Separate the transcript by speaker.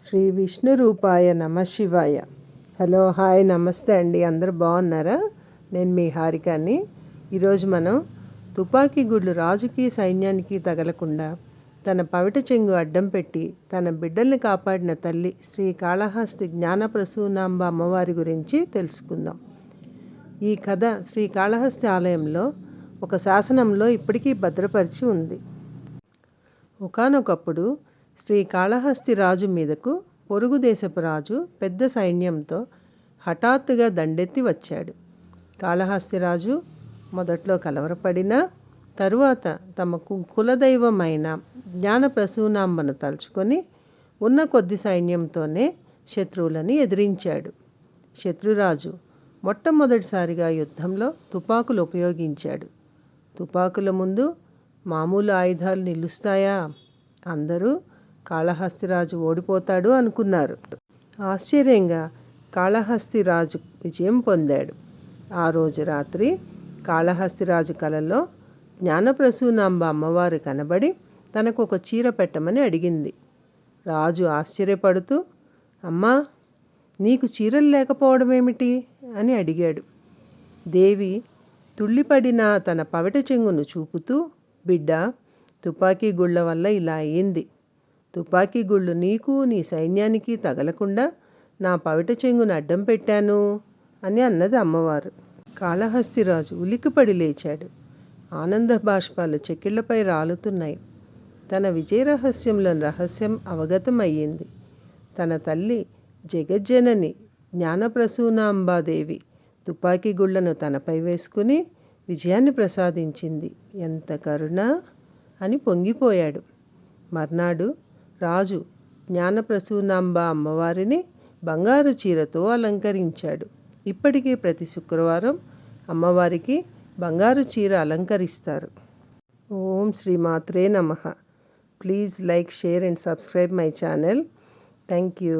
Speaker 1: శ్రీ విష్ణు రూపాయ నమ శివాయ. హలో, హాయ్, నమస్తే అండి. అందరూ బాగున్నారా? నేను మీ హారికాని. ఈరోజు మనం తుపాకీ గుళ్ళు రాజుకి సైన్యానికి తగలకుండా తన పవిట చెంగు అడ్డం పెట్టి తన బిడ్డల్ని కాపాడిన తల్లి శ్రీ కాళహస్తి జ్ఞానప్రసూనాంబ అమ్మవారి గురించి తెలుసుకుందాం. ఈ కథ శ్రీ కాళహస్తి ఆలయంలో ఒక శాసనంలో ఇప్పటికీ భద్రపరిచి ఉంది. ఒకానొకప్పుడు శ్రీ కాళహస్తి రాజు మీదకు పొరుగు దేశపు రాజు పెద్ద సైన్యంతో హఠాత్తుగా దండెత్తి వచ్చాడు. కాళహస్తి రాజు మొదట్లో కలవరపడినా తరువాత తమకు కులదైవమైన జ్ఞానప్రసూనాంబను తలుచుకొని ఉన్న కొద్ది సైన్యంతోనే శత్రువులని ఎదిరించాడు. శత్రురాజు మొట్టమొదటిసారిగా యుద్ధంలో తుపాకులు ఉపయోగించాడు. తుపాకుల ముందు మామూలు ఆయుధాలు నిలుస్తాయా? అందరూ కాళహస్తిరాజు ఓడిపోతాడు అనుకున్నారు. ఆశ్చర్యంగా కాళహస్తిరాజు విజయం పొందాడు. ఆ రోజు రాత్రి కాళహస్తిరాజు కలలో జ్ఞానప్రసూనాంబ అమ్మవారు కనబడి తనకు ఒక చీర పెట్టమని అడిగింది. రాజు ఆశ్చర్యపడుతూ, అమ్మా, నీకు చీరలు లేకపోవడం ఏమిటి అని అడిగాడు. దేవి తుళ్ళిపడిన తన పవిట చెంగును చూపుతూ, బిడ్డ, తుపాకీ గుళ్ళ వల్ల ఇలా అయింది. తుపాకీ గుళ్ళు నీకు నీ సైన్యానికి తగలకుండా నా పవిట చెంగును అడ్డం పెట్టాను అని అన్నది అమ్మవారు. కాళహస్తిరాజు ఉలిక్కిపడి లేచాడు. ఆనంద బాష్పాలు చెక్కిళ్లపై రాలుతున్నాయి. తన విజయ రహస్యంలోని రహస్యం అవగతం అయ్యింది. తన తల్లి జగజ్జనని జ్ఞానప్రసూనాంబాదేవి తుపాకీ గుళ్లను తనపై వేసుకుని విజయాన్ని ప్రసాదించింది. ఎంత కరుణ అని పొంగిపోయాడు. మర్నాడు రాజు జ్ఞానప్రసూనాంబ అమ్మవారిని బంగారు చీరతో అలంకరించాడు. ఇప్పటికీ ప్రతి శుక్రవారం అమ్మవారికి బంగారు చీర అలంకరిస్తారు. ఓం శ్రీమాత్రే నమః. Please like, share and subscribe my channel. Thank you.